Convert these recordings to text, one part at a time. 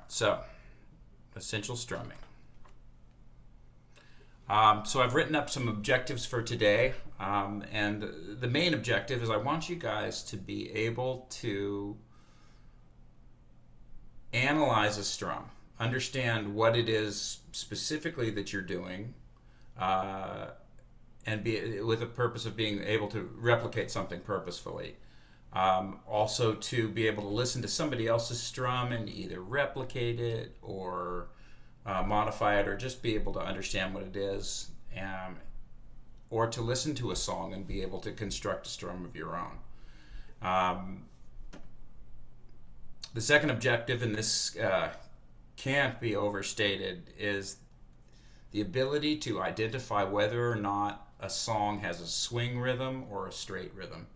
so essential strumming. So I've written up some objectives for today, and the main objective is I want you guys to be able to analyze a strum, understand what it is specifically that you're doing, and be with the purpose of being able to replicate something purposefully. Also to be able to listen to somebody else's strum and either replicate it or modify it, or just be able to understand what it is, or to listen to a song and be able to construct a strum of your own. The second objective, and this can't be overstated, is the ability to identify whether or not a song has a swing rhythm or a straight rhythm.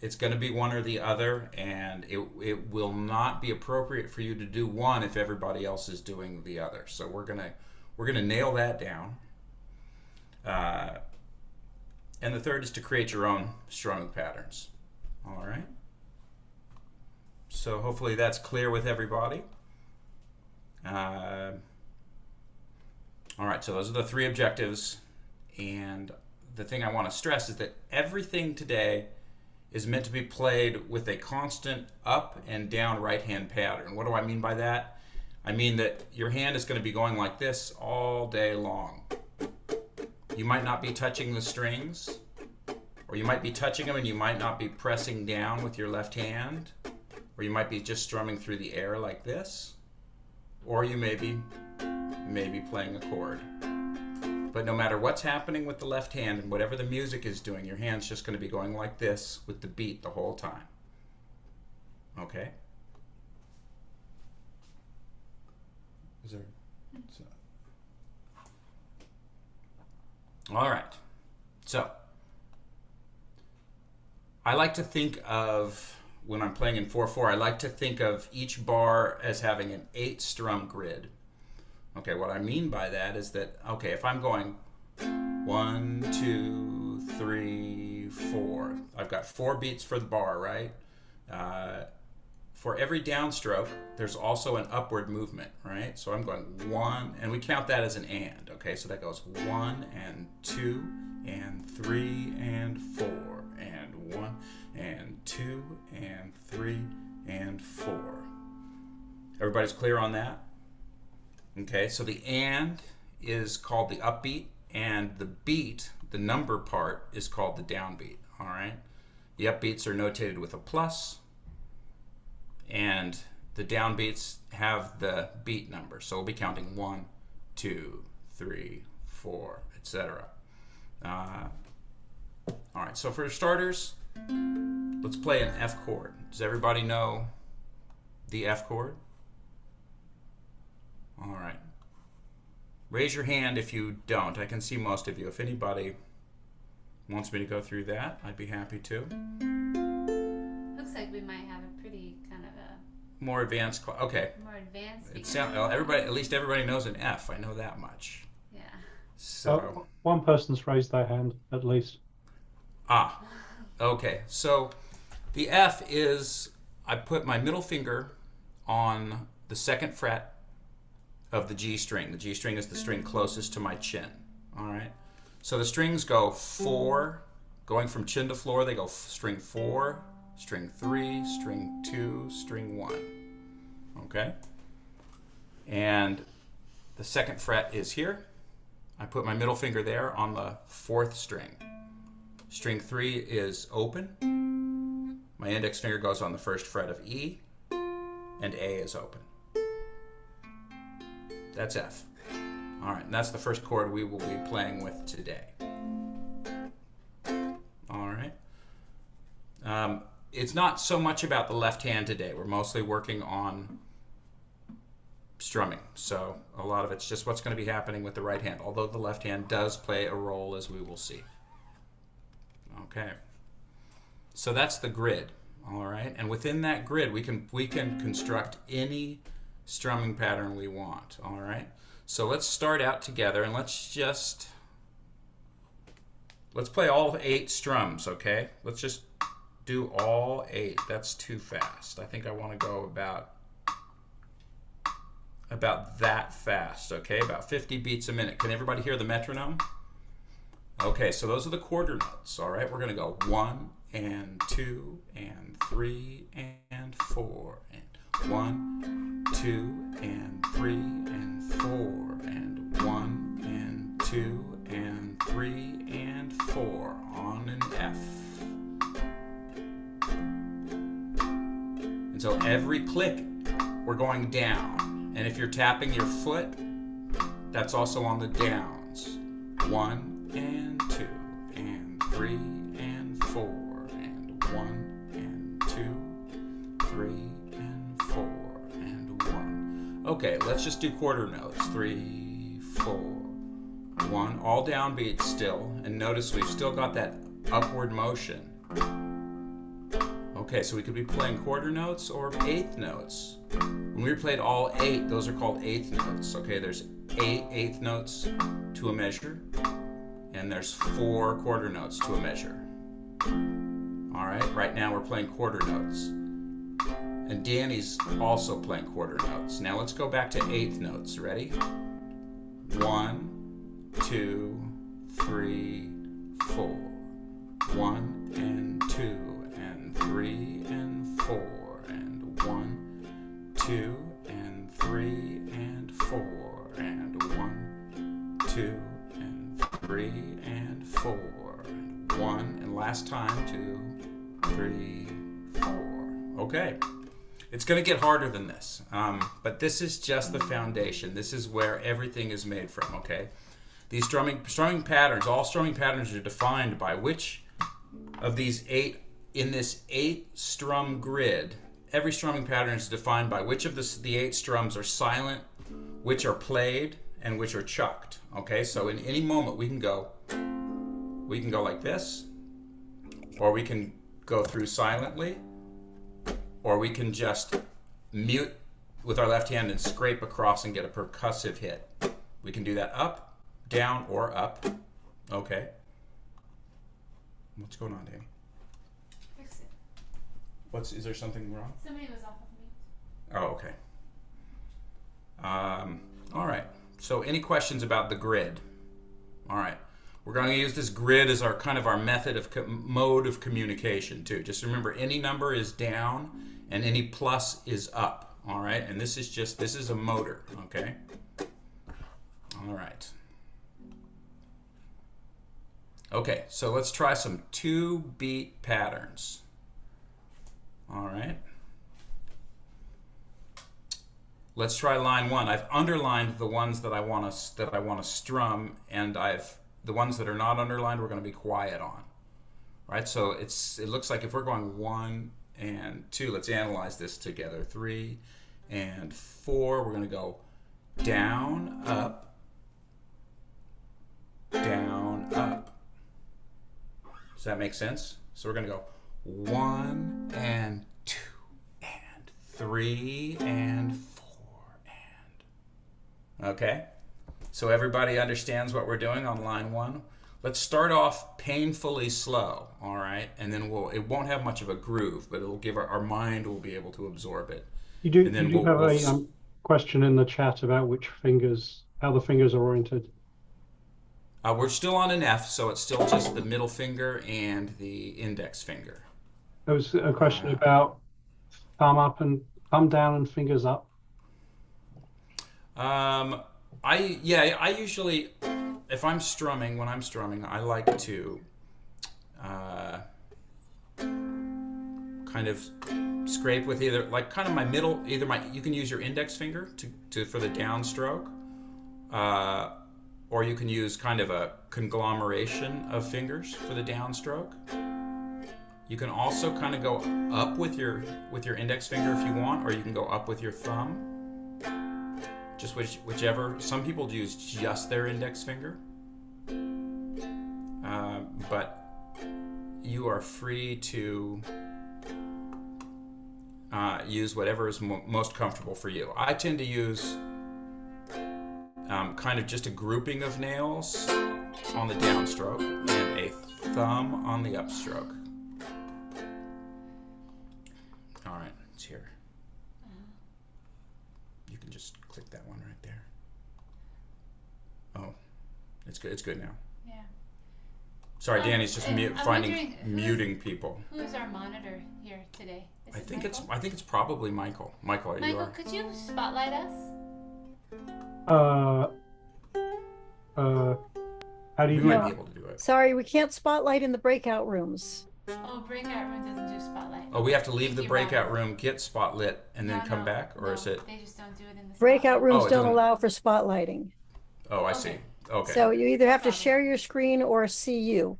It's going to be one or the other, and it will not be appropriate for you to do one if everybody else is doing the other. So we're gonna nail that down. And the third is to create your own strumming patterns. All right. So hopefully that's clear with everybody. All right. So those are the three objectives, and the thing I want to stress is that everything today is meant to be played with a constant up and down right hand pattern. What do I mean by that? I mean that your hand is going to be going like this all day long. You might not be touching the strings, or you might be touching them and you might not be pressing down with your left hand, or you might be just strumming through the air like this, or you may be playing a chord. But no matter what's happening with the left hand and whatever the music is doing, your hand's just going to be going like this with the beat the whole time. Okay? Is there? All right. So, I like to think of, when I'm playing in 4/4, I like to think of each bar as having an 8 strum grid. Okay, what I mean by that is that, okay, if I'm going 1, 2, 3, 4, I've got 4 beats for the bar, right? For every downstroke, there's also an upward movement, right? So I'm going 1, and we count that as an and, okay? So that goes 1 and 2 and 3 and 4 and 1 and 2 and 3 and 4. Everybody's clear on that? Okay, so the and is called the upbeat, and the beat, the number part, is called the downbeat, all right? The upbeats are notated with a plus, and the downbeats have the beat number. So we'll be counting 1, 2, 3, 4, etc. All right, so for starters, let's play an F chord. Does everybody know the F chord? All right. Raise your hand if you don't. I can see most of you. If anybody wants me to go through that, I'd be happy to. Looks like we might have a pretty kind of a more advanced class. Okay. More advanced. It sounds, everybody, at least everybody knows an F. I know that much. Yeah. So one person's raised their hand at least. Ah. Okay. So the F is, I put my middle finger on the 2nd fret of the G string. The G string is the string closest to my chin. All right. So the strings go 4, going from chin to floor. They go string 4, string 3, string 2, string 1. Okay. And the 2nd fret is here. I put my middle finger there on the 4th string. String 3 is open. My index finger goes on the 1st fret of E, and A is open. That's F. All right, and that's the first chord we will be playing with today. All right. It's not so much about the left hand today. We're mostly working on strumming. So a lot of it's just what's going to be happening with the right hand, although the left hand does play a role, as we will see. Okay. So that's the grid. All right. And within that grid, we can construct any strumming pattern we want. All right. So let's start out together, and let's play all 8 strums, okay? Let's just do all 8. That's too fast. I think I want to go about about that fast, okay? About 50 beats a minute. Can everybody hear the metronome? Okay, so those are the quarter notes, all right? We're gonna go 1 and 2 and 3 and 4 and 1, 2 and 3 and 4 and 1 and 2 and 3 and 4 on an F. And so every click, we're going down. And if you're tapping your foot, that's also on the downs. 1 and 2 and 3 and 4 and 1 and 2, 3 and 4 and 1. Okay, let's just do quarter notes. 3, 4, 1. All downbeats still. And notice we've still got that upward motion. Okay, so we could be playing quarter notes or eighth notes. When we played all 8, those are called eighth notes. Okay, there's 8 eighth notes to a measure, and there's 4 quarter notes to a measure. All right now we're playing quarter notes. And Danny's also playing quarter notes. Now let's go back to eighth notes. Ready? 1, 2, 3, 4. 1 and 2. 3 and 4 and 1, 2 and 3 and 4 and 1, 2 and 3 and 4 and 1, and last time 2, 3, 4. Okay, it's going to get harder than this, but this is just the foundation. This is where everything is made from. Okay, these strumming patterns, all strumming patterns are defined by which of these 8. In this 8 strum grid, every strumming pattern is defined by which of the 8 strums are silent, which are played, and which are chucked. Okay, so in any moment we can go like this, or we can go through silently, or we can just mute with our left hand and scrape across and get a percussive hit. We can do that up, down, or up. Okay. What's going on, Danny? Is there something wrong? Somebody was off of mute. Oh, okay. All right. So any questions about the grid? All right. We're going to use this grid as our kind of our method of mode of communication too. Just remember, any number is down and any plus is up. All right. And this is a motor. Okay. All right. Okay. So let's try some 2-beat patterns. All right. Let's try line 1. I've underlined the ones that I want to strum, and the ones that are not underlined we're going to be quiet on. Right? So it looks like if we're going 1 and 2, let's analyze this together. 3 and 4, we're going to go down, up, down, up. Does that make sense? So we're going to go 1 and 2 and 3 and 4 and... Okay? So everybody understands what we're doing on line 1? Let's start off painfully slow, all right? And then it won't have much of a groove, but it'll give our mind will be able to absorb it. You do have a question in the chat about how the fingers are oriented. We're still on an F, so it's still just the middle finger and the index finger. There was a question about thumb up and thumb down and fingers up. I usually, if I'm strumming, when I'm strumming, I like to kind of scrape with either like kind of my middle, you can use your index finger for the downstroke, or you can use kind of a conglomeration of fingers for the downstroke. You can also kind of go up with your index finger if you want, or you can go up with your thumb. Just whichever. Some people use just their index finger, but you are free to use whatever is most comfortable for you. I tend to use kind of just a grouping of nails on the downstroke and a thumb on the upstroke. All right, it's here. You can just just click that one right there. Oh, it's good. It's good now. Yeah. Sorry, Danny's just muting people. Who is our monitor here today? I think it's probably Michael. Michael, are you? Michael, could you spotlight us? How do you We might be able to do it. Sorry, we can't spotlight in the breakout rooms. Oh, breakout room doesn't do spotlight. Oh, we have to leave the breakout room, get spotlit, and then come back, or is it? They just don't do it in the Breakout rooms it don't doesn't- allow for spotlighting. Oh, I see. Okay. So you either have to share your screen or see you.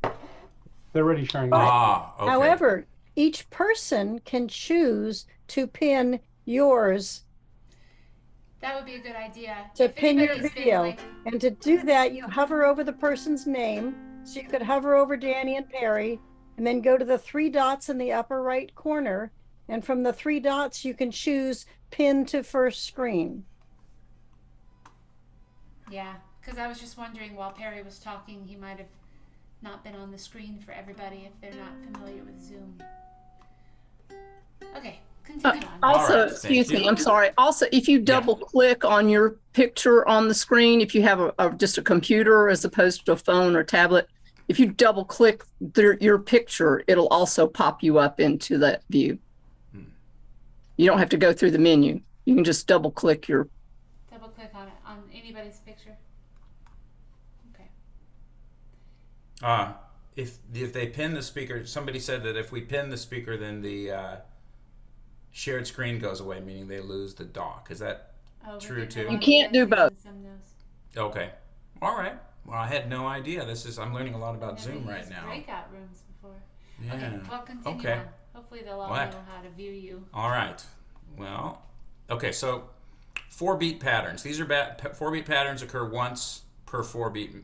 They're already sharing. Okay. However, each person can choose to pin yours That would be a good idea. to If pin your anybody's been, video. like, And to do that, you hover over the person's name. So you could hover over Danny and Perry and then go to the 3 dots in the upper right corner. And from the 3 dots, you can choose pin to first screen. yeah, because I was just wondering while Perry was talking, he might have not been on the screen for everybody if they're not familiar with Zoom. Okay, continue on. Also, All right, excuse thank me, you. I'm sorry. Also, if you double click on your picture on the screen, if you have just a computer as opposed to a phone or tablet, if you double click your picture, it'll also pop you up into that view. You don't have to go through the menu. You can just double click your. Double click on it, on anybody's picture. Okay. If they pin the speaker, somebody said that if we pin the speaker, then the shared screen goes away, meaning they lose the dock. Is that true too? You can't do both. Okay. All right. Well, I had no idea. I'm learning a lot about Zoom right now. Breakout rooms before. Yeah. Okay, well, continue Okay. on. Hopefully they'll all Well, know how to view you. All right. Well, okay. So 4-beat patterns. These are 4-beat patterns occur once per 4-beat.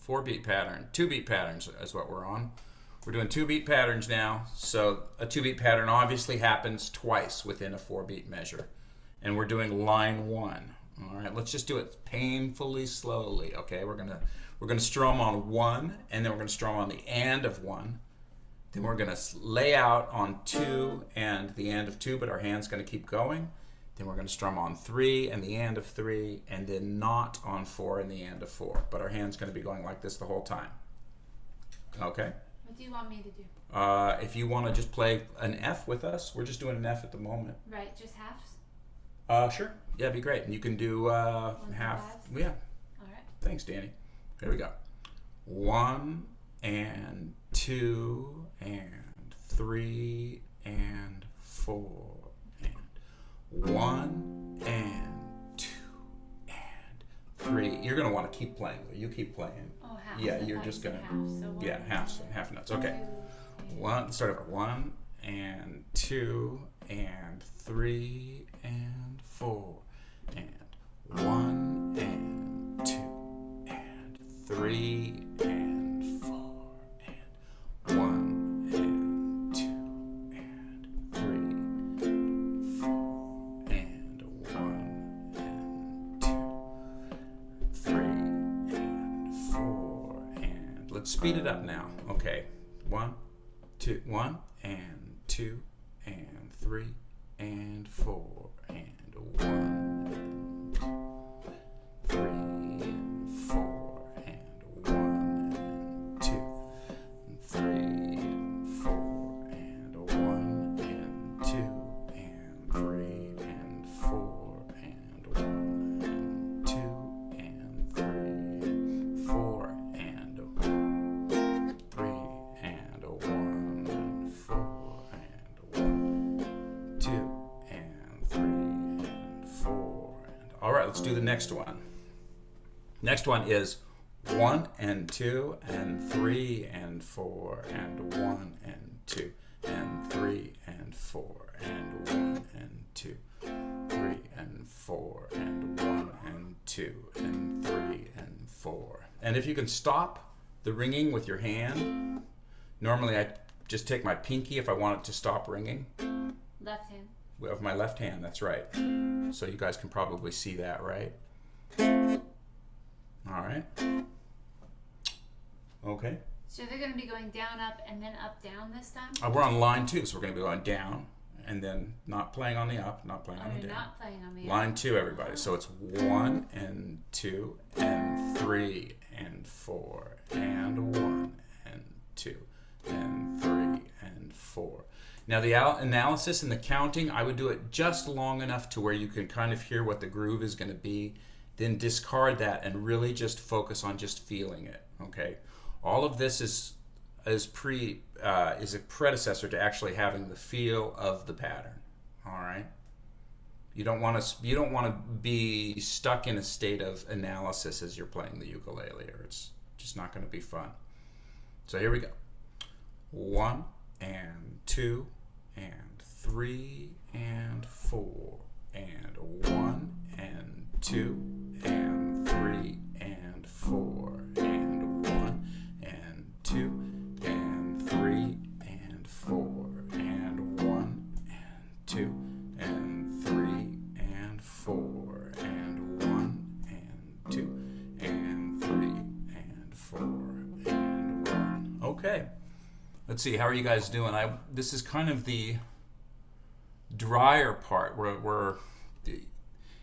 4-beat pattern. 2-beat patterns is what we're on. We're doing 2-beat patterns now. So a 2-beat pattern obviously happens twice within a 4-beat measure. And we're doing line 1. All right, let's just do it painfully slowly. Okay, we're gonna strum on 1, and then we're gonna strum on the and of 1. Then we're gonna lay out on 2 and the and of 2, but our hand's gonna keep going. Then we're gonna strum on 3 and the and of 3, and then not on 4 and the and of 4. But our hand's gonna be going like this the whole time. Okay. What do you want me to do? If you want to just play an F with us, we're just doing an F at the moment. Right, just halves? Sure. Yeah, it'd be great. And you can do half. Yeah. All right. Thanks, Danny. Here we go. 1 and 2 and 3 and 4 and 1 and 2 and 3. You're gonna want to keep playing. You keep playing. Oh, halves. Yeah, I you're thought just you gonna. said halves, so Half notes. Okay. Start over. 1 and 2 and 3 and 4 and 1 and 2 and 3 and 4 and 1 and 2 and 3 4 and 1 and 2 3 and 4 and let's speed it up now. Okay. 1 2 1 and 2 and 3 and 4 and 1 and 2, 3 and 4 and 1 and 2 and 3 and 4 and 1 and 2 and 3 and 4 and 1 and 2 and 3 and 4 and 3 and 1 and 4 and 1 2 and 3 and 4 and all right, let's do the next one. Next one is 1 and 2 and 3 and 4 and 1 and 2 and 3 and 4 and 1 and 2 3 and 4 and 1 and 2 and 3 and 4. And if you can stop the ringing with your hand, normally I just take my pinky if I want it to stop ringing. Left hand. Of my left hand, that's right. So you guys can probably see that, right? All right. Okay. So they're going to be going down, up, and then up, down this time? We're on line 2, so we're going to be going down and then not playing on the up, not playing on Oh, the you're down. not playing on the Line 2, everybody. So it's 1 and 2 and 3 and 4 and 1 and 2 and 3 and 4. Now the analysis and the counting, I would do it just long enough to where you can kind of hear what the groove is going to be. Then discard that and really just focus on just feeling it. Okay, all of this is a predecessor to actually having the feel of the pattern. All right. You don't want to be stuck in a state of analysis as you're playing the ukulele, or it's just not going to be fun. So here we go. 1 and 2 and 3 and 4 and 1 and 2 and 3 and 4 and 1 and 2 and 3 and 4 and 1 and 2 and 3 and 4 and 1 and 2 and 3 and 4 and 1. Okay. Let's see, how are you guys doing? This is kind of the drier part where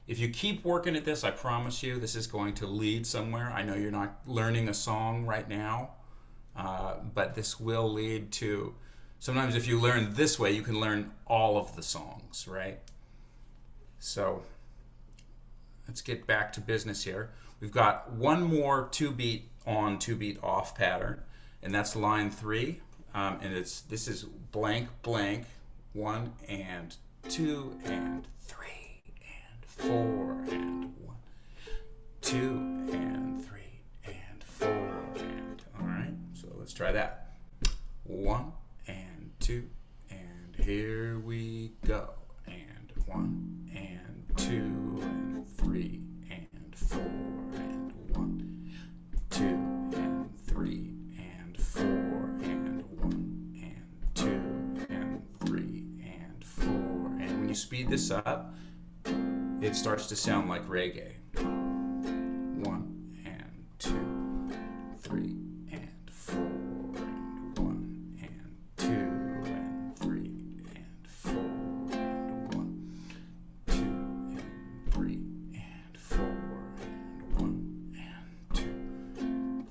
if you keep working at this, I promise you this is going to lead somewhere. I know you're not learning a song right now, but this will lead to, sometimes if you learn this way, you can learn all of the songs, right? So let's get back to business here. We've got one more 2-beat on, 2-beat off pattern, and that's line 3. And this is blank blank 1 and 2 and 3 and 4 and 1, 2 and 3 and 4 and, all right, so let's try that. 1 and 2 and here we go, and 1 and 2 and 3 and 4 and 1, 2 and 3 and 4 and 1 and 2 and 3 and 4. And when you speed this up, it starts to sound like reggae. 1 and 2, 3 and 4 and 1 and 2 and 3 and 4 and 1, 2 and 3 and 4 and 1 and 2,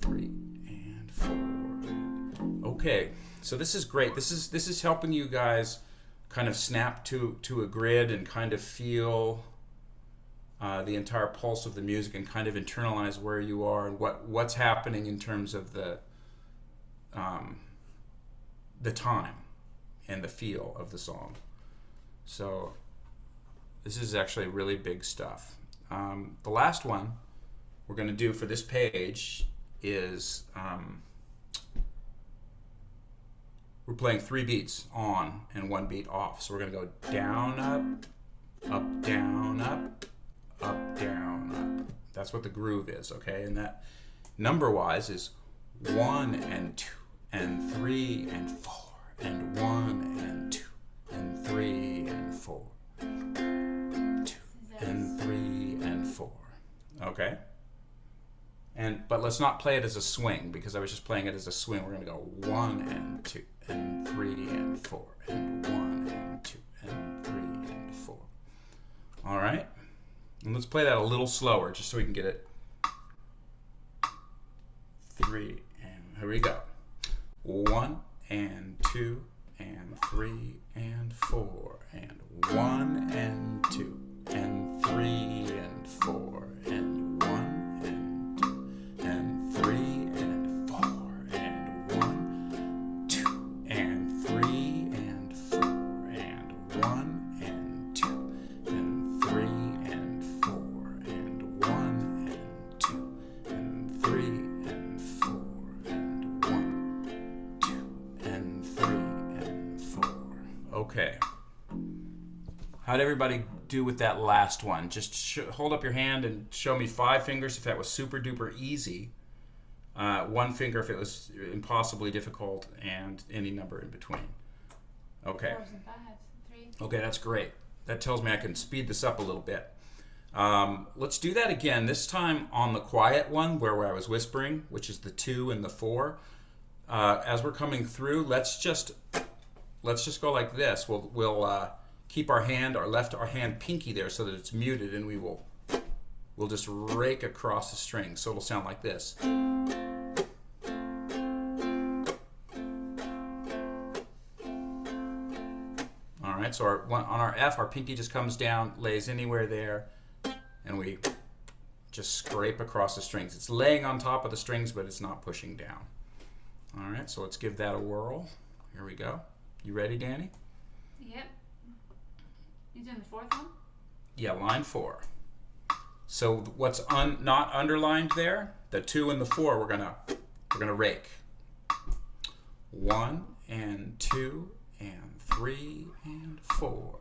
3 and 4. Okay, so this is great. This is helping you guys kind of snap to a grid and kind of feel the entire pulse of the music and kind of internalize where you are and what's happening in terms of the time and the feel of the song. So this is actually really big stuff. The last one we're going to do for this page is we're playing 3 beats on and 1 beat off. So we're going to go down, up, down, up, down, up. That's what the groove is, okay? And that number-wise is 1 and 2 and 3 and 4 and 1 and 2 and 3 and 4, 2 and 3 and 4, okay? But let's not play it as a swing, because I was just playing it as a swing. We're going to go 1 and 2 and 3 and 4 and 1 and 2 and 3 and 4. All right? And let's play that a little slower just so we can get it. 3 and here we go. 1 and 2 and 3 and 4 and 1 and 2 and 3 and 4 and 1 and 2 and 3 and 4 and 1, 2 and 3 and 4 and 1 and 2 and 3 and 4 and 1 and 2 and 3 and 4 and 1, 2 and 3 and 4. Okay. How'd everybody do with that last one? Just hold up your hand and show me 5 fingers if that was super duper easy. 1 finger if it was impossibly difficult, and any number in between. Okay. 4s and 5s, 3s. Okay, that's great. That tells me I can speed this up a little bit. Let's do that again, this time on the quiet one where I was whispering, which is the 2 and the 4. As we're coming through, let's just go like this. We'll keep our hand, our hand pinky there so that it's muted, and we'll just rake across the string. So it'll sound like this. All right, so on our F, our pinky just comes down, lays anywhere there, and we just scrape across the strings. It's laying on top of the strings, but it's not pushing down. All right, so let's give that a whirl. Here we go. You ready, Danny? Yep. You doing the fourth one? Yeah, line 4. So what's not underlined there, the 2 and the 4, we're gonna rake. 1 and 2 and 3 and 4.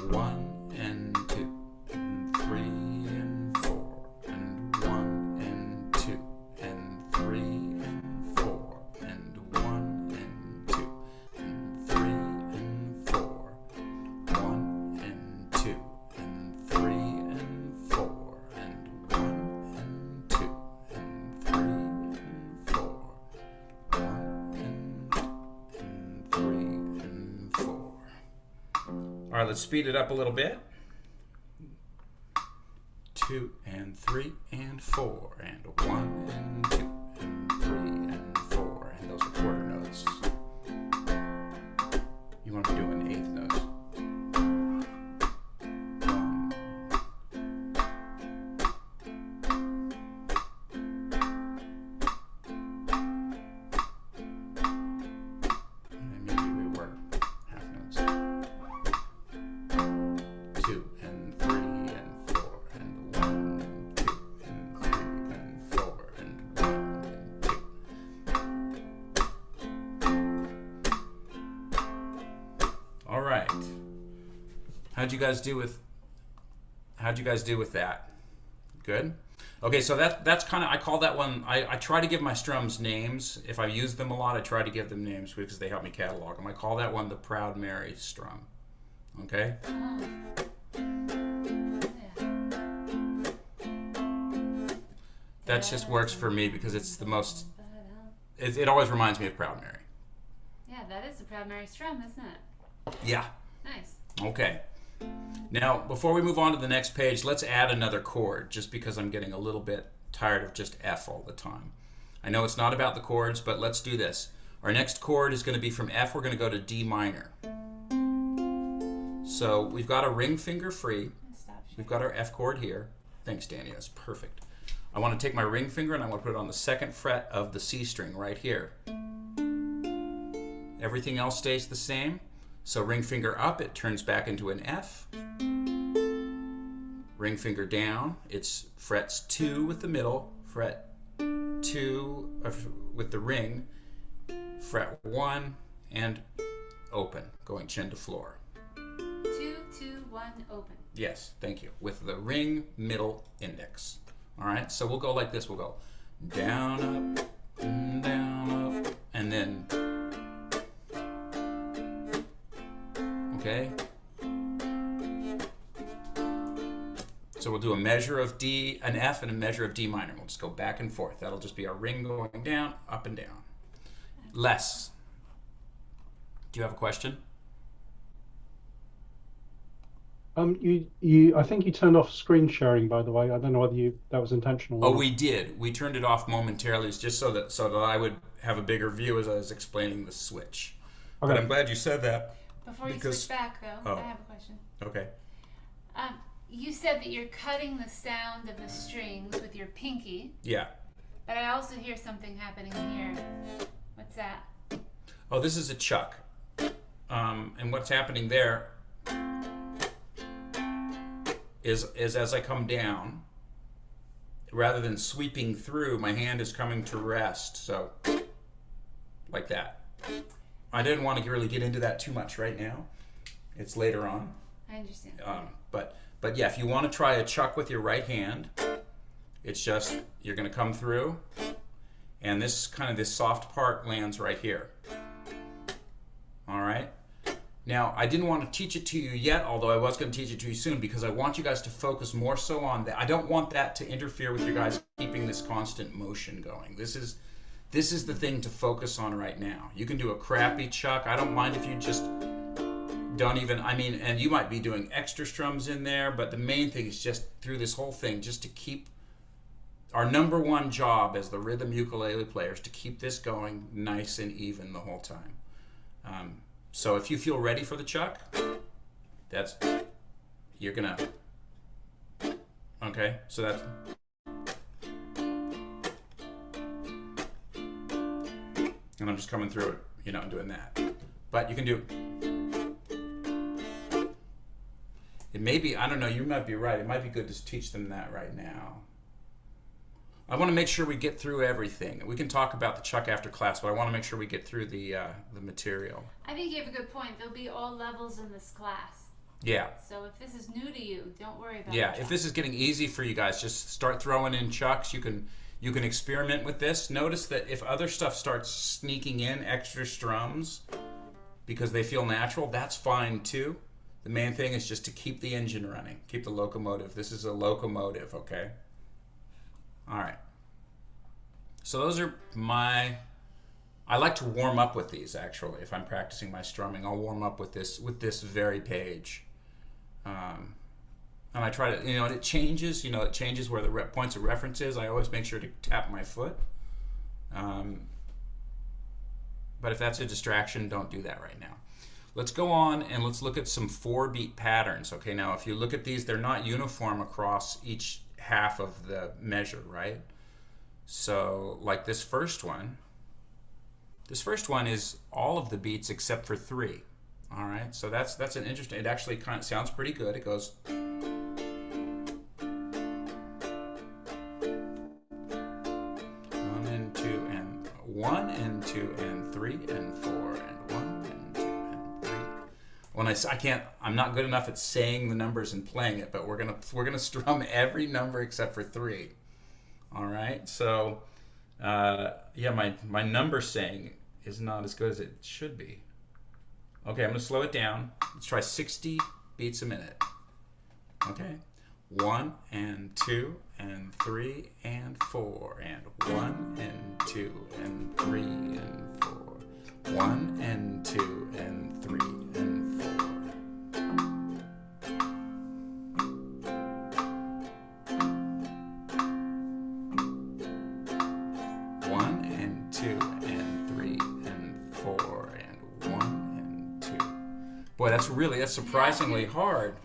1 and 2 and 3 and 4 and 1 and 2 and 3 and 4 and 1 and 2 and 3 and 4. 1 and 2 and 3 and 4 and 1 and 2 and 3 and 4. 1 and 3 and 4. All right, let's speed it up a little bit. 2 and 3 and 4 and 1 and 2 and 3 and 4, and those are quarter notes. You want to be doing eighth notes. 1. And maybe we were half notes. 2 and 3 and 4 and 1 and 2 and 3 and 4 and 1 and 2. All right. How'd you guys do with that? Good? Okay, so that's kind of, I call that one, I try to give my strums names. If I use them a lot, I try to give them names because they help me catalog them. I call that one the Proud Mary strum. Okay? That just works for me because it's the most, it always reminds me of Proud Mary. Yeah, that is the Proud Mary strum, isn't it? Yeah. Nice. Okay. Now, before we move on to the next page, let's add another chord, just because I'm getting a little bit tired of just F all the time. I know it's not about the chords, but let's do this. Our next chord is going to be from F, we're going to go to D minor. So we've got a ring finger free. We've got our F chord here. Thanks, Danny, that's perfect. I want to take my ring finger and I want to put it on the 2nd fret of the C string right here. Everything else stays the same. So ring finger up, it turns back into an F. Ring finger down, it's frets 2 with the middle, fret 2 with the ring, fret 1, and open, going chin to floor. 2, 2, 1, open. Yes, thank you. With the ring, middle, index. All right, so we'll go like this. We'll go down, up, and then, okay? So we'll do a measure of D, an F, and a measure of D minor. We'll just go back and forth. That'll just be our ring going down, up and down. Less. Do you have a question? I think you turned off screen sharing, by the way. I don't know whether that was intentional. Oh, we did. We turned it off momentarily, just so that I would have a bigger view as I was explaining the switch. Okay. But I'm glad you said that. Before you switch back, though, I have a question. Okay. You said that you're cutting the sound of the strings with your pinky. Yeah. But I also hear something happening here. What's that? Oh, this is a chuck. And what's happening there is as I come down, rather than sweeping through, my hand is coming to rest. So, like that. I didn't want to really get into that too much right now. It's later on. I understand. But yeah, if you want to try a chuck with your right hand, it's just, you're going to come through, and this soft part lands right here. All right? Now, I didn't want to teach it to you yet, although I was going to teach it to you soon, because I want you guys to focus more so on that. I don't want that to interfere with you guys keeping this constant motion going. This is the thing to focus on right now. You can do a crappy chuck. I don't mind if you just don't even, I mean, and you might be doing extra strums in there, but the main thing is just through this whole thing, just to keep our number one job as the rhythm ukulele players, to keep this going nice and even the whole time. So if you feel ready for the chuck, you're gonna, okay, so that's, and I'm just coming through it, you know, doing that. But you can do, it may be, I don't know, you might be right. It might be good to teach them that right now. I want to make sure we get through everything. We can talk about the chuck after class, but I want to make sure we get through the material. I think you have a good point. There'll be all levels in this class. Yeah. So if this is new to you, don't worry about it. Yeah, if this is getting easy for you guys, just start throwing in chucks. You can experiment with this. Notice that if other stuff starts sneaking in, extra strums, because they feel natural, that's fine too. The main thing is just to keep the engine running, keep the locomotive. This is a locomotive, okay? All right. So those are I like to warm up with these, actually. If I'm practicing my strumming, I'll warm up with this very page. And I try to, and it changes, it changes where the points of reference is. I always make sure to tap my foot. But if that's a distraction, don't do that right now. Let's go on and let's look at some 4-beat patterns. Okay, now if you look at these, they're not uniform across each half of the measure, right? So like this first one is all of the beats except for 3. All right, so that's an interesting, it actually kind of sounds pretty good. It goes, 1 and 2 and 3 and 4 and 1 and 2 and 3. When I'm not good enough at saying the numbers and playing it, but we're gonna strum every number except for 3. All right, so yeah, my number saying is not as good as it should be. Okay, I'm gonna slow it down. Let's try 60 beats a minute. Okay. 1 and 2 and 3 and 4 and 1 and 2 and 3 and 4. 1 and 2 and 3 and 4. 1 and 2 and 3 and 4 and 1 and 2. Boy, that's surprisingly hard.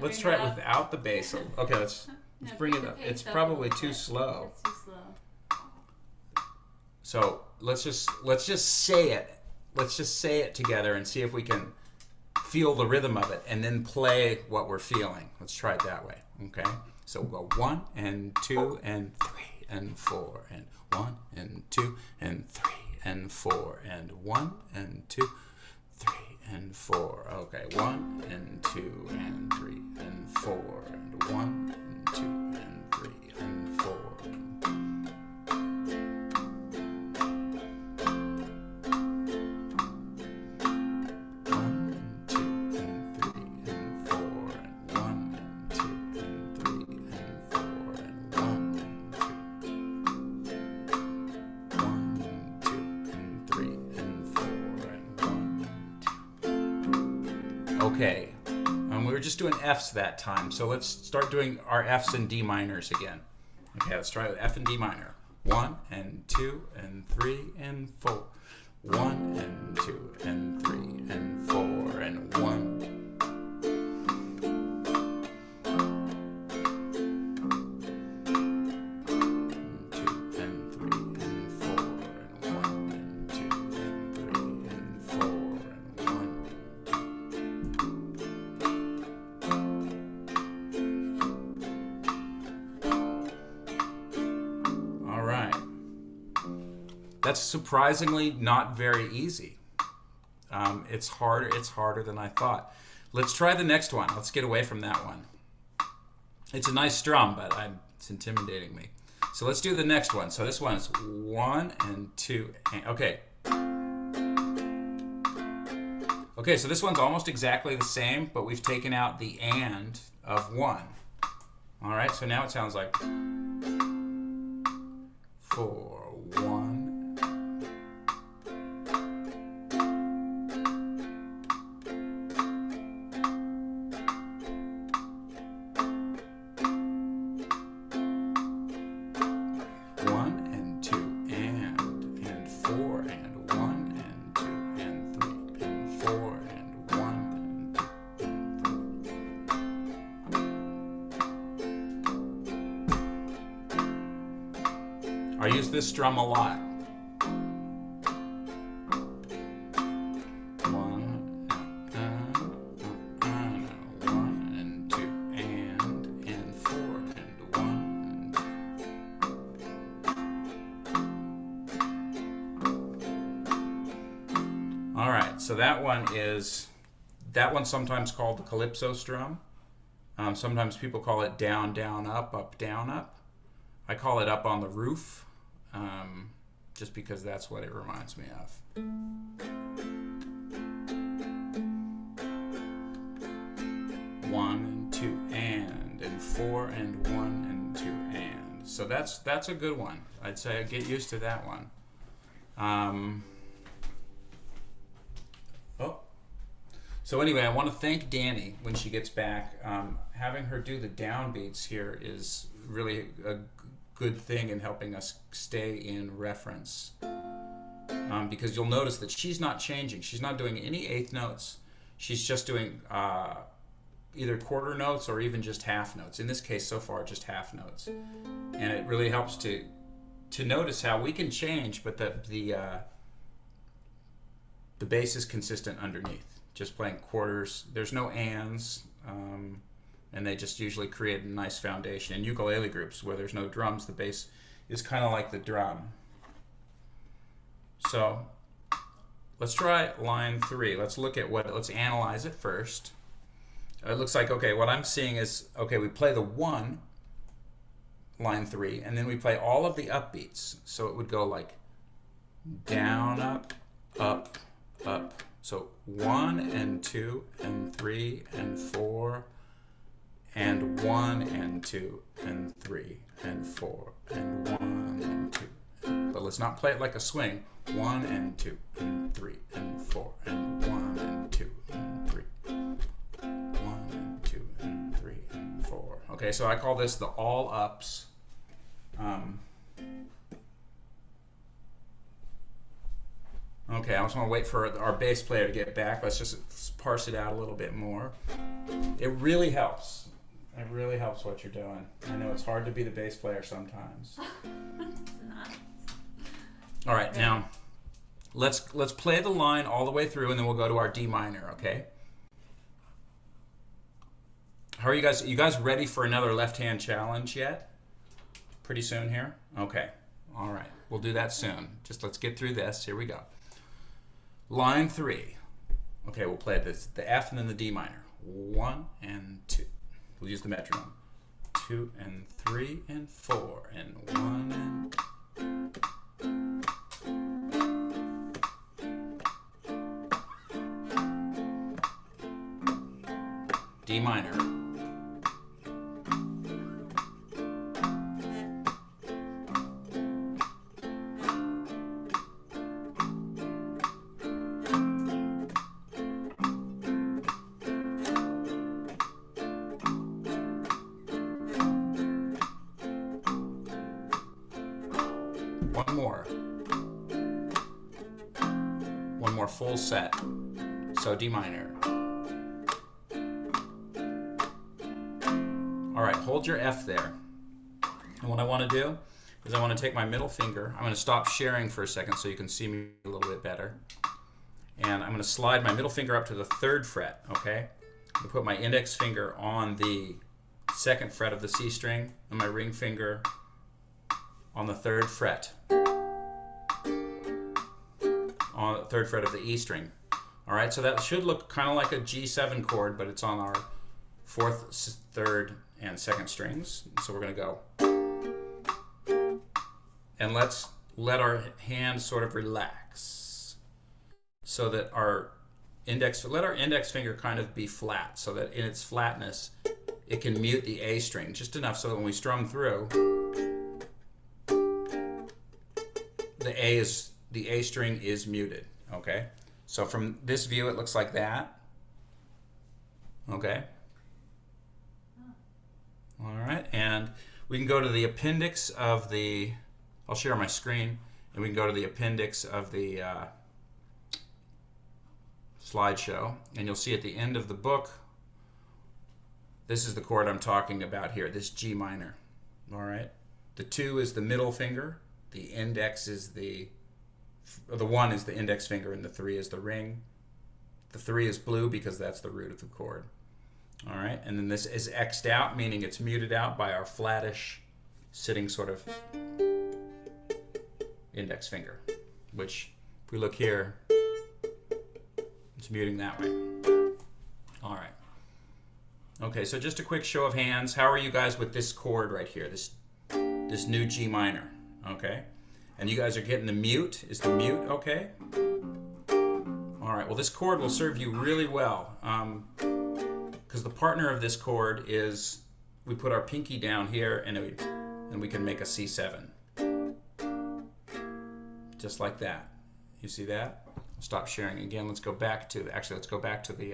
Let's try it without the bass. Okay, let's bring it up. It's probably too slow. It's too slow. So let's just say it. Let's just say it together and see if we can feel the rhythm of it and then play what we're feeling. Let's try it that way. Okay? So we'll go 1 and 2 and 3 and 4 and 1 and 2 and 3 and 4 and 1 and 2, 3 and 4. Okay, 1 and 2 and 3 and 4 and 1 and 2 and 3 and 4. Okay, we were just doing Fs that time, so let's start doing our Fs and D minors again. Okay, let's try with F and D minor. 1 and 2 and 3 and 4. 1 and 2 and 3 and 4 and 1. 2 and 3 and 4 and 1 and 2 and 3 and 4 and 1. All right. That's surprisingly not very easy. It's harder than I thought. Let's try the next one. Let's get away from that one. It's a nice strum, but it's intimidating me. So let's do the next one. So this one is 1 and 2. And, okay. Okay, so this one's almost exactly the same, but we've taken out the and of 1. All right, so now it sounds like 4, 1. I use this strum a lot. One and two and four and one. All right, so that one's sometimes called the calypso strum. Sometimes people call it down, down, up, down, up. I call it up on the roof, just because that's what it reminds me of. One and two and four and one and two and. So that's a good one. I'd say get used to that one. So anyway, I want to thank Dani when she gets back. Having her do the downbeats here is really a good thing in helping us stay in reference. Because you'll notice that she's not changing. She's not doing any eighth notes. She's just doing either quarter notes or even just half notes. In this case, so far, just half notes. And it really helps to notice how we can change, but the bass is consistent underneath. Just playing quarters. There's no ands, and they just usually create a nice foundation. In ukulele groups where there's no drums, the bass is kind of like the drum. So let's try line 3. Let's analyze it first. It looks like, okay, what I'm seeing is, okay, we play the 1, line 3, and then we play all of the upbeats. So it would go like down, up, up, up. So 1 and 2 and 3 and 4 and 1 and 2 and 3 and 4 and 1 and 2. But let's not play it like a swing. 1 and 2 and 3 and 4 and 1 and 2 and 3. 1 and 2 and 3 and 4. Okay, so I call this the all ups. Okay, I just want to wait for our bass player to get back. Let's just parse it out a little bit more. It really helps. It really helps what you're doing. I know it's hard to be the bass player sometimes. It's not. All right, now let's play the line all the way through, and then we'll go to our D minor. Okay. How are you guys? You guys ready for another left-hand challenge yet? Pretty soon here. Okay. All right. We'll do that soon. Just let's get through this. Here we go. Line 3. Okay, we'll play the F and then the D minor. 1 and 2. We'll use the metronome. 2 and 3 and 4 and 1 and D minor. One more full set. So D minor. All right, hold your F there. And what I want to do is I want to take my middle finger. I'm going to stop sharing for a second so you can see me a little bit better. And I'm going to slide my middle finger up to the 3rd fret, okay? I'm going to put my index finger on the 2nd fret of the C string and my ring finger on the 3rd fret. On the 3rd fret of the E string. All right, so that should look kind of like a G7 chord, but it's on our 4th, 3rd, and 2nd strings. So we're going to go. And let's let our hand sort of relax so that let our index finger kind of be flat, so that in its flatness it can mute the A string just enough so that when we strum through, the A string is muted, okay? So from this view, it looks like that, okay? All right, and we can go to the appendix of the, I'll share my screen, and we can go to the appendix of the slideshow, and you'll see at the end of the book, this is the chord I'm talking about here, this G minor, all right? The 2 is the middle finger, the index is the 1 is the index finger and the 3 is the ring. The 3 is blue because that's the root of the chord. All right, and then this is X'd out, meaning it's muted out by our flattish sitting sort of index finger, which if we look here, it's muting that way. All right. Okay, so just a quick show of hands. How are you guys with this chord right here, this new G minor? Okay, and you guys are getting the mute. Is the mute okay? All right, well, this chord will serve you really well because the partner of this chord is, we put our pinky down here and we can make a C7. Just like that. You see that? I'll stop sharing again. Let's go back to the, let's go back to the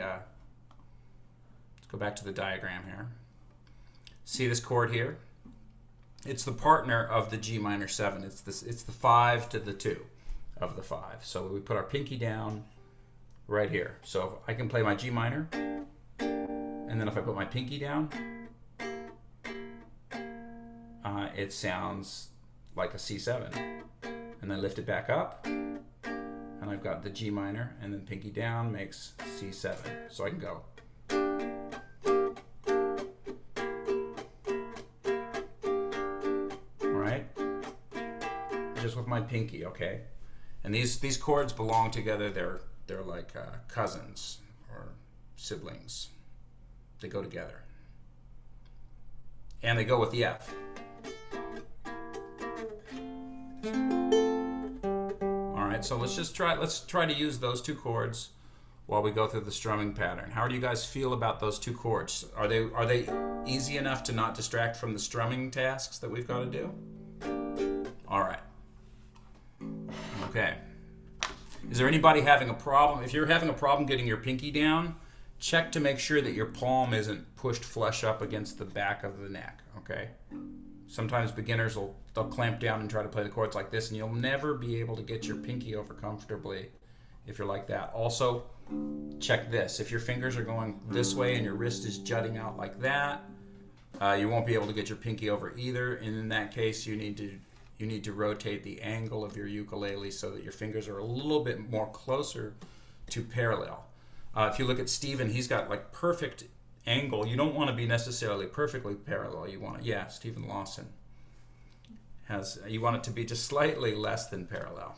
diagram here. See this chord here? It's the partner of the G minor 7. It's the 5 to the 2 of the 5. So we put our pinky down right here. So I can play my G minor, and then if I put my pinky down, it sounds like a C7. And then lift it back up, and I've got the G minor, and then pinky down makes C7. So I can go. All right, just with my pinky, okay. And these chords belong together. They're like cousins or siblings. They go together, and they go with the F. So let's try to use those two chords while we go through the strumming pattern. How do you guys feel about those two chords? Are they easy enough to not distract from the strumming tasks that we've got to do? All right. Okay. Is there anybody having a problem? If you're having a problem getting your pinky down, check to make sure that your palm isn't pushed flush up against the back of the neck, okay? Sometimes beginners they'll clamp down and try to play the chords like this, and you'll never be able to get your pinky over comfortably if you're like that. Also, check this. If your fingers are going this way and your wrist is jutting out like that, you won't be able to get your pinky over either. And in that case, you need to rotate the angle of your ukulele so that your fingers are a little bit more closer to parallel. If you look at Stephen, he's got like perfect angle. You don't want to be necessarily perfectly parallel. You want to, Stephen Lawson you want it to be just slightly less than parallel.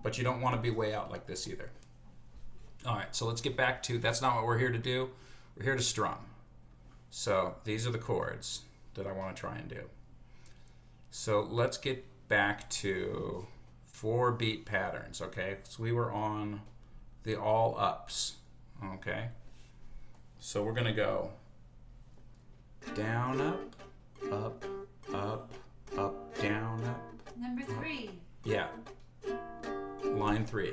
But you don't want to be way out like this either. All right, so let's get back to, that's not what we're here to do. We're here to strum. So these are the chords that I want to try and do. So let's get back to 4-beat patterns, okay? So we were on the all ups, okay? So we're gonna go down, up, up, up, up, down, up. Number 3. Yeah. Line 3.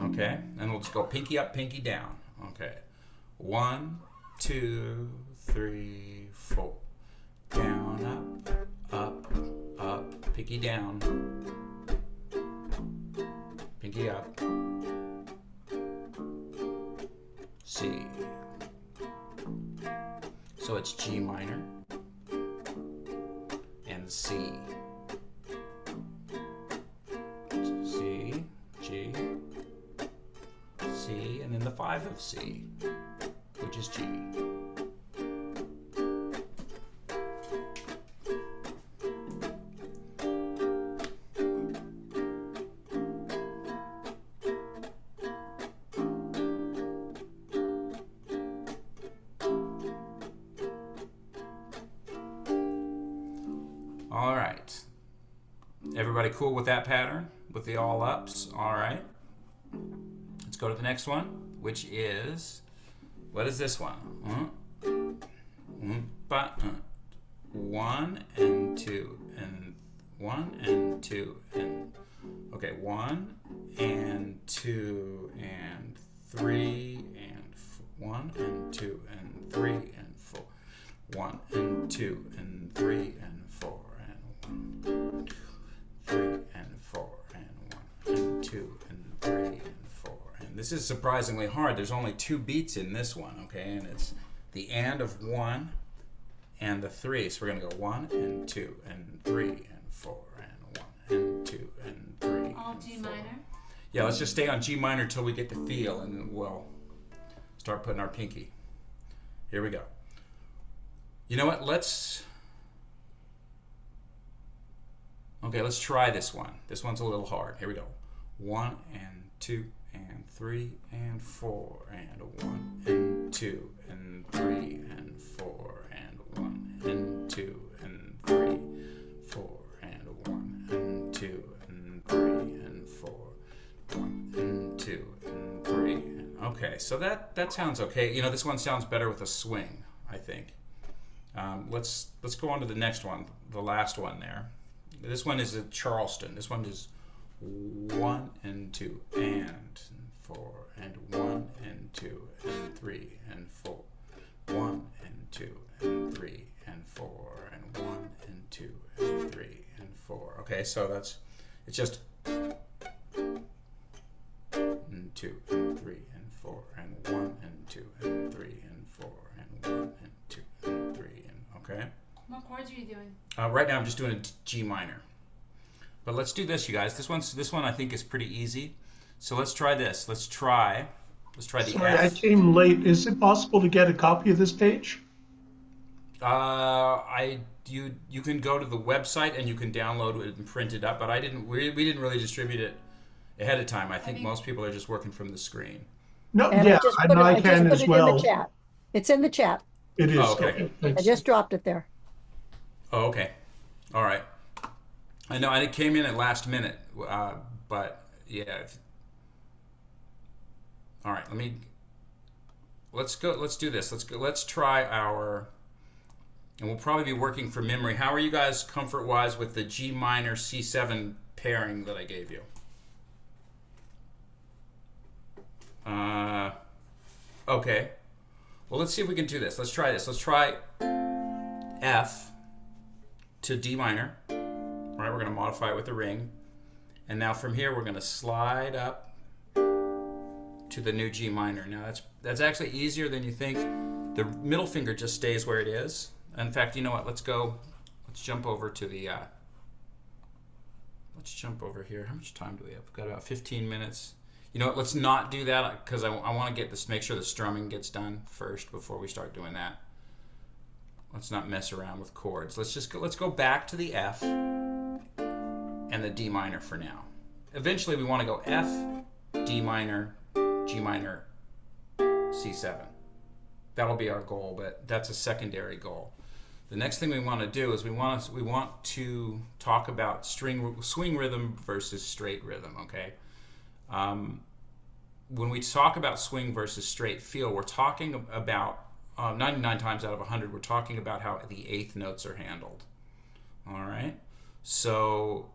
Okay, and we'll just go pinky up, pinky down. Okay. 1, 2, 3, 4. Down, up, up, pinky down. Pinky up. C. So it's G minor and C. C, G, C, and then the 5 of C, which is G. All right. Everybody cool with that pattern? With the all ups? All right. Let's go to the next one, which is, what is this one? 1 and 2 and 1 and 2 and, okay, 1 and 2 and 3 and 1 and 2 and 3 and 4. 1 and 2 and 3 and 4 and 1, 3 and 4 and 1 and 2 and 3 and 4. And this is surprisingly hard. There's only 2 beats in this one, okay? And the and of 1 and the 3. So we're going to go 1 and 2 and 3 and 4 and 1 and 2 and 3. All and G 4. minor? Yeah, let's just stay on G minor until we get the feel, and then we'll start putting our pinky. Here we go. You know what? Let's try this one. This one's a little hard. Here we go. 1 and 2 and 3 and 4 and 1 and 2 and 3 and 4 and 1 and 2 and 3, 4 and 1 and 2 and 3 and 4, 1 and 2 and 3. Okay, so that sounds okay. You know, this one sounds better with a swing, I think. Let's go on to the next one, the last one there. This one is a Charleston. This one is 1 and 2 and 4 and 1 and 2 and 3 and 4, 1 and 2 and 3 and 4 and 1 and 2 and 3 and 4. Okay, so it's just and 2 and 3 and 4 and 1 and 2 and 3 and 4 and 1 and 2 and 3 and okay. What chords are you doing? Right now I'm just doing a G minor. But let's do this, you guys. This one I think is pretty easy. So let's try this. Let's try the Sorry, F. I came late. Is it possible to get a copy of this page? You can go to the website and you can download it and print it up, but we didn't really distribute it ahead of time. I think most people are just working from the screen. No, And yeah, I I know I just can put as it well. in the chat. It's in the chat. It is. Oh, okay. I Thanks. just dropped it there. Oh, okay. All right. I know it came in at last minute, but yeah. All right, let's go. Let's do this. Let's try our, and we'll probably be working from memory. How are you guys comfort-wise with the G minor C7 pairing that I gave you? Okay. Well, let's see if we can do this. Let's try this. Let's try F to D minor. All right, we're going to modify it with the ring. And now from here, we're going to slide up to the new G minor. Now, that's actually easier than you think. The middle finger just stays where it is. In fact, you know what? Let's jump over to the, let's jump over here. How much time do we have? We've got about 15 minutes. You know what? Let's not do that because I want to make sure the strumming gets done first before we start doing that. Let's not mess around with chords. Let's go back to the F and the D minor for now. Eventually we want to go F, D minor, G minor, C7. That'll be our goal, but that's a secondary goal. The next thing we want to do is we want to talk about swing rhythm versus straight rhythm, okay? When we talk about swing versus straight feel, we're talking about 99 times out of 100, we're talking about how the eighth notes are handled. All right, so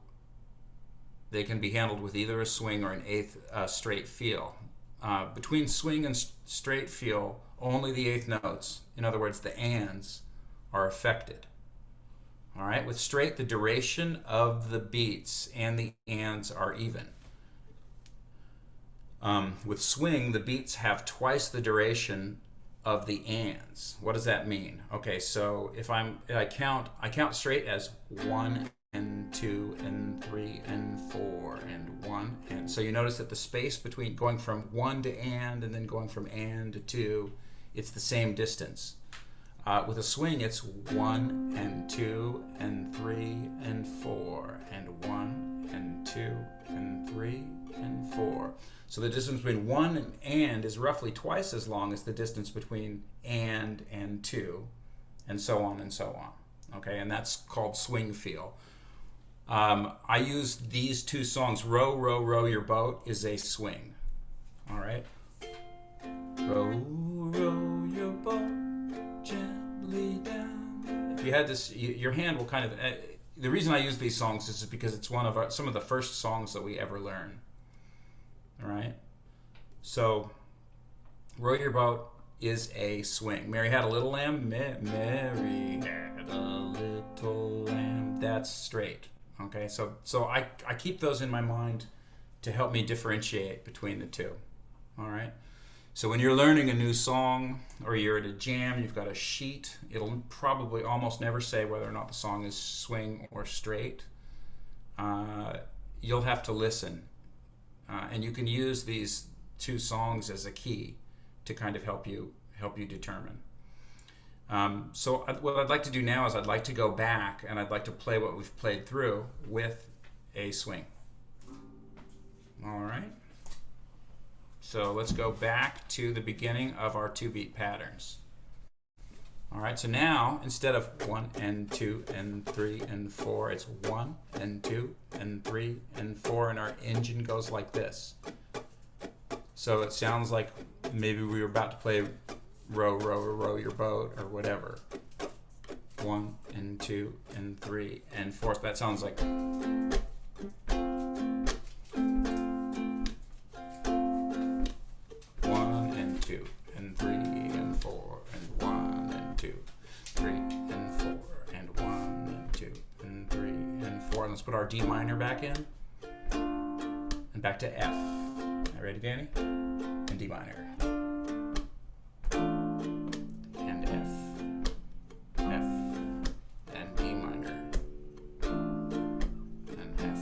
they can be handled with either a swing or an eighth straight feel. Between swing and straight feel, only the eighth notes, in other words, the ands, are affected. All right, with straight, the duration of the beats and the ands are even. With swing, the beats have twice the duration of the ands. What does that mean? Okay, so if I count straight as 1 and 2 and 3 and 4 and 1, and so you notice that the space between going from 1 to and then going from and to 2, it's the same distance. With a swing, it's 1 and 2 and 3 and 4 and 1 and 2 and 3 and 4. So the distance between 1 and is roughly twice as long as the distance between and 2, and so on and so on. Okay, and that's called swing feel. I use these two songs. Row, row, row your boat is a swing. All right. Row, row your boat gently down. If you had this, your hand will kind of. The reason I use these songs is because it's some of the first songs that we ever learn. All right. So, row your boat is a swing. Mary had a little lamb. Mary had a little lamb. That's straight. Okay. So I keep those in my mind to help me differentiate between the two. All right. So when you're learning a new song or you're at a jam, you've got a sheet, it'll probably almost never say whether or not the song is swing or straight. You'll have to listen. And you can use these two songs as a key to kind of help you determine. So what I'd like to do now is I'd like to go back and I'd like to play what we've played through with a swing. All right. So let's go back to the beginning of our 2-beat patterns. All right, so now instead of 1 and 2 and 3 and 4, it's 1 and 2 and 3 and 4, and our engine goes like this. So it sounds like maybe we were about to play row, row, row your boat or whatever. 1 and 2 and 3 and 4. So that sounds like. 3 and 4 and 1 and 2 and 3 and 4. And let's put our D minor back in and back to F. Are you ready, Danny? And D minor and F, F and D minor and F.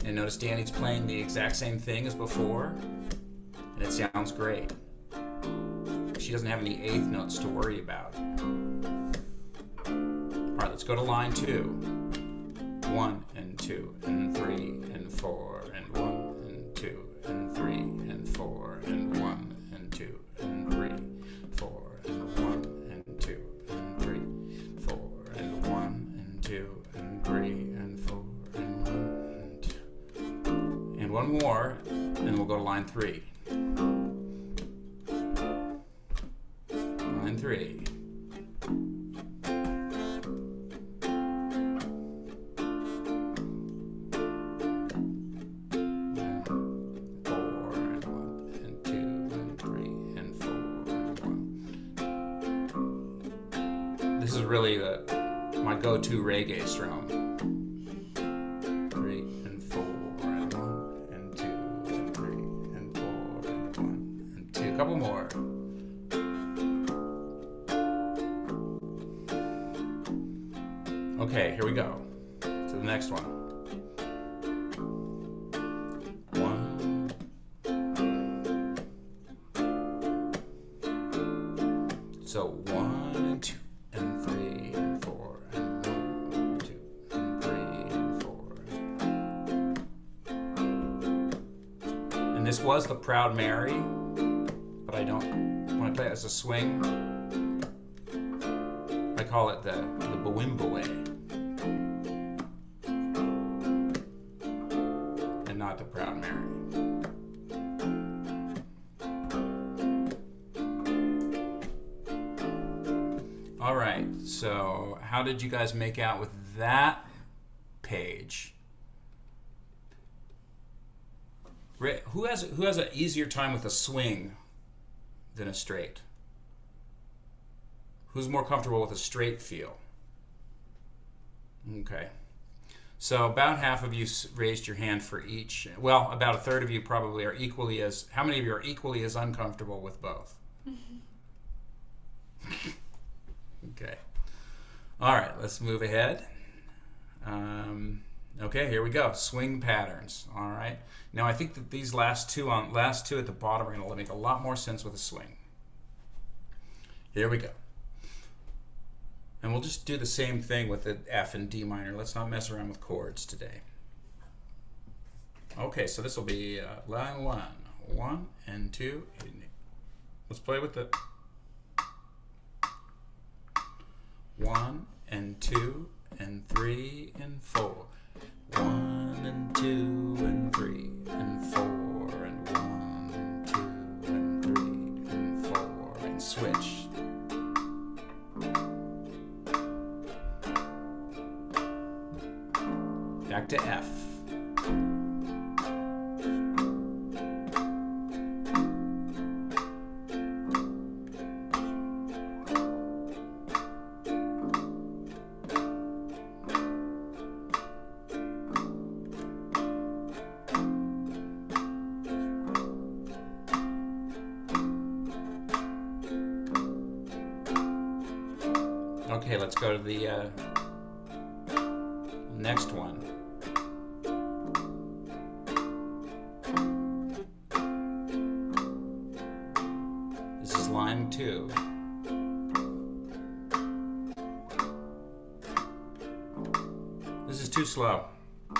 And notice Danny's playing the exact same thing as before, and it sounds great. She doesn't have any eighth notes to worry about. All right, let's go to line 2. 1 and 2 and 3 and 4 and 1 and 2 and 3 and 4 and 1 and 2 and 3, 4 and 1 and 2 and 3, 4 and 1 and 2 and 3 and 4 and 1 and 2. And one more, and we'll go to line 3. Line 3. This is really my go-to reggae strum. 3 and 4 and 1 and 2 and 3 and 4 and 1 and 2. A couple more. Okay, here we go. To the next one. 1. So 1 and 2 and 3 and 4 and 1 and 2 and 3 and 4. And this was the Proud Mary, but I don't. When I play it as a swing, I call it the Bawimbawe. Not the Proud Mary. All right, so how did you guys make out with that page? Who has an easier time with a swing than a straight? Who's more comfortable with a straight feel? Okay. So about half of you raised your hand for each. Well, about a third of you probably are equally as. How many of you are equally as uncomfortable with both? Okay. All right, let's move ahead. Okay, here we go. Swing patterns. All right. Now I think that these last two at the bottom are going to make a lot more sense with a swing. Here we go. And we'll just do the same thing with the F and D minor. Let's not mess around with chords today. Okay, so this will be line 1. 1 and 2. Let's play with the 1 and 2 and 3 and 4. 1 and 2 and 3 and 4 and 1 and 2 and 3 and 4 and switch. Back to F. let's go to the next one. This is line 2. This is too slow.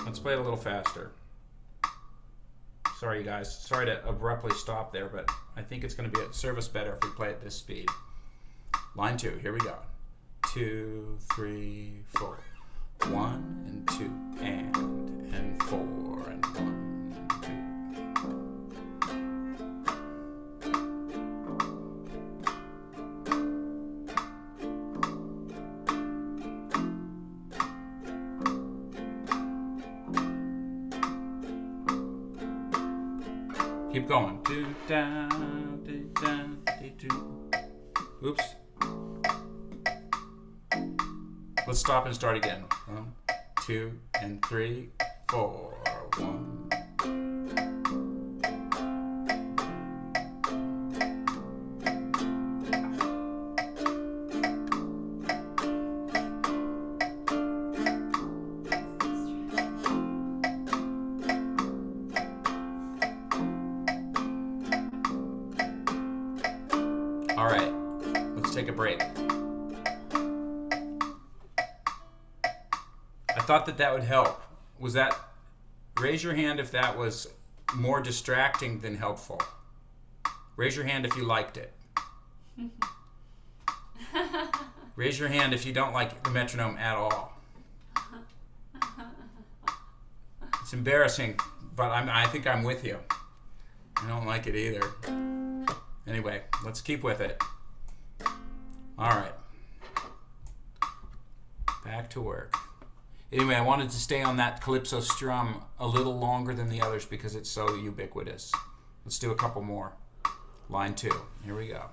Let's play it a little faster. Sorry, you guys. Sorry to abruptly stop there, but I think it's going to serve us better if we play at this speed. Line 2. Here we go. 2, 3, 4. 1 and 2 and 4 and 1 and 2. Keep going. Do down, do down, do. Oops. Let's stop and start again. 1, 2, and 3, 4. 1. All right, let's take a break. I thought that would help. Raise your hand if that was more distracting than helpful. Raise your hand if you liked it. Raise your hand if you don't like the metronome at all. It's embarrassing, but I think I'm with you. I don't like it either. Anyway, let's keep with it. All right. Back to work. Anyway, I wanted to stay on that calypso strum a little longer than the others because it's so ubiquitous. Let's do a couple more. Line 2. Here we go.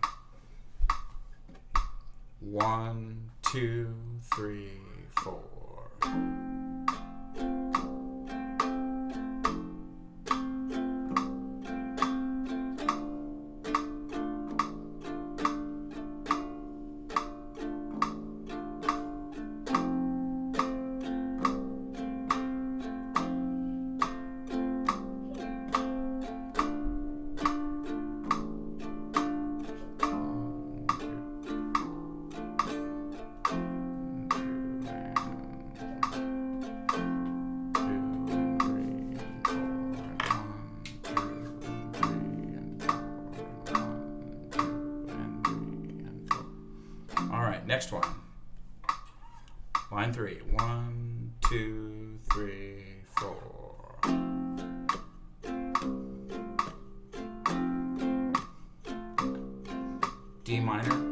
1, 2, 3, 4. Next one. Line 3. 1, 2, 3, 4. D minor.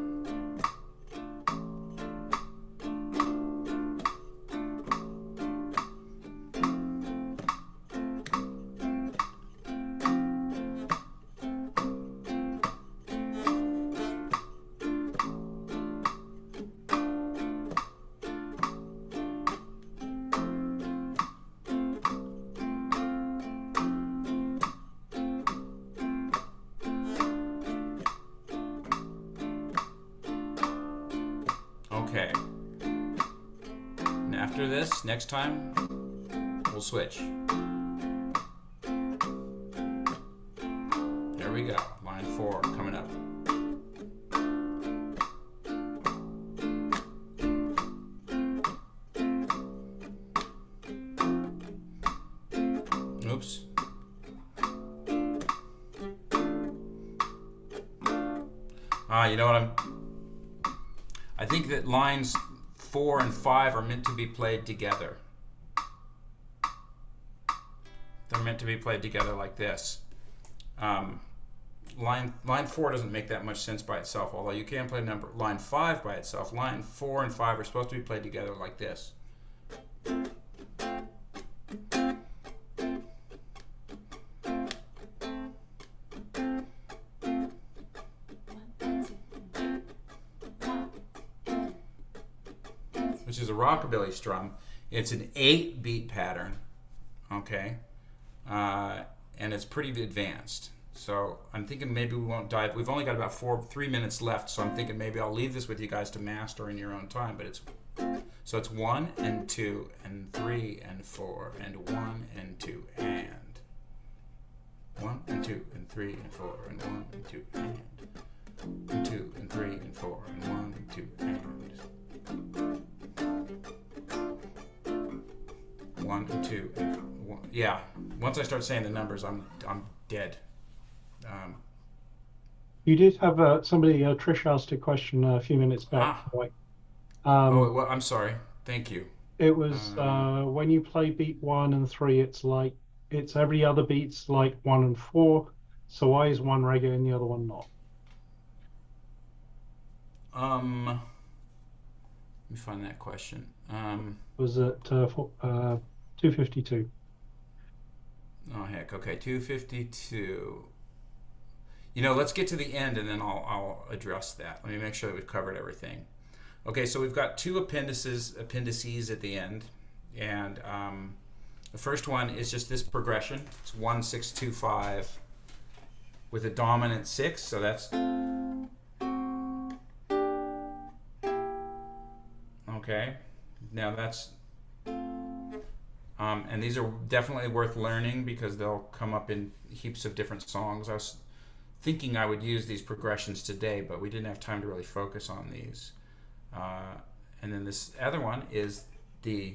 Okay. And after this, next time, we'll switch. There we go. Line 4 coming up. Oops. You know what I think that lines 4 and 5 are meant to be played together. They're meant to be played together like this. Line 4 doesn't make that much sense by itself, although you can play line 5 by itself. Line 4 and 5 are supposed to be played together like this. Which is a rockabilly strum. It's an 8-beat pattern, okay, and it's pretty advanced. So I'm thinking maybe we won't dive. We've only got about 3 minutes left, so I'm thinking maybe I'll leave this with you guys to master in your own time. But it's 1 and 2 and 3 and 4 and 1 and 2 and 1 and 2 and 3 and 4 and 1 and 2 and 2 and 3 and 4 and 1 and 2 and 1 and 2 and 1. Yeah. Once I start saying the numbers, I'm dead. You did have somebody, Trish asked a question a few minutes back. Well, I'm sorry. Thank you. It was when you play beat 1 and 3, it's every other beat's like 1 and 4. So why is one reggae and the other one not? Let me find that question. Was it 252? Oh heck. Okay, 252. Let's get to the end and then I'll address that. Let me make sure that we've covered everything. Okay, so we've got two appendices at the end, and the first one is just this progression. It's 1 6 2 5 with a dominant 6. So that's okay. Now that's and these are definitely worth learning because they'll come up in heaps of different songs. I was thinking I would use these progressions today, but we didn't have time to really focus on these. And then this other one is the...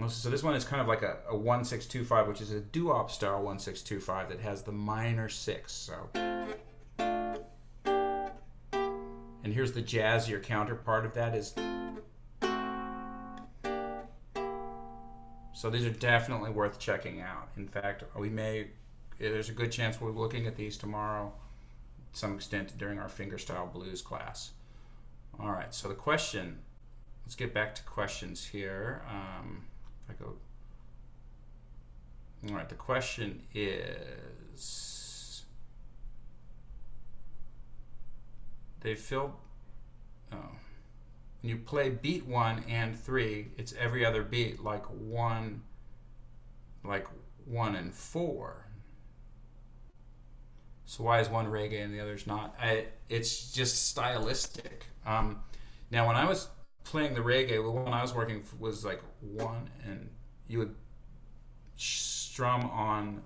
So this one is kind of like a 1-6-2-5, which is a doo-wop style 1-6-2-5 that has the minor 6. So, and here's the jazzier counterpart of that is... So these are definitely worth checking out. In fact, there's a good chance we'll be looking at these tomorrow to some extent during our fingerstyle blues class. All right, so the question, let's get back to questions here. If I go, all right, the question is, they filled, when you play beat 1 and 3, it's every other beat like 1 and 4. So why is one reggae and the other's not? It's just stylistic. Now when I was playing the reggae, the one I was working was like 1, and you would strum on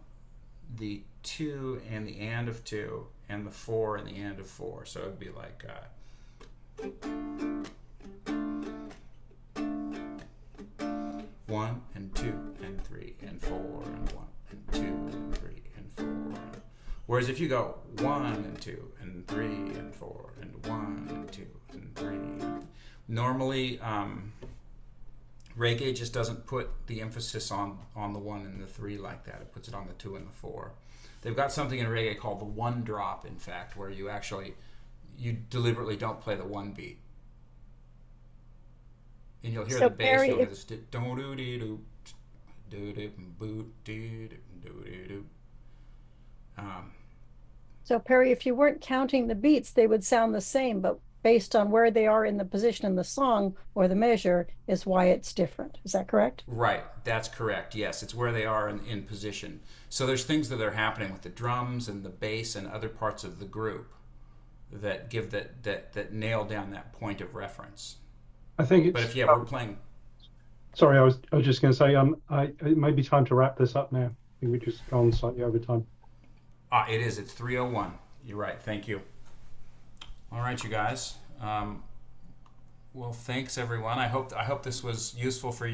the 2 and the and of 2 and the 4 and the and of 4. So it would be like 1 and 2 and 3 and 4 and 1 and 2 and 3 and 4. Whereas if you go 1 and 2 and 3 and 4 and 1 and 2 and 3, normally reggae just doesn't put the emphasis on the 1 and the 3 like that. It puts it on the 2 and the 4. They've got something in reggae called the 1 drop, in fact, where you deliberately don't play the 1 beat. And you'll hear the bass, Perry, you'll hear the do-do-dee-doo, do-do-boo-dee-doo-doo-doo. So Perry, if you weren't counting the beats, they would sound the same, but based on where they are in the position in the song or the measure is why it's different. Is that correct? Right, that's correct. Yes, it's where they are in position. So there's things that are happening with the drums and the bass and other parts of the group that give that nail down that point of reference. I think it's. But if we're playing. Sorry, I was just going to say it may be time to wrap this up now. I think we just gone slightly over time. It is. It's 3:01. You're right. Thank you. All right, you guys. Well, thanks everyone. I hope this was useful for you.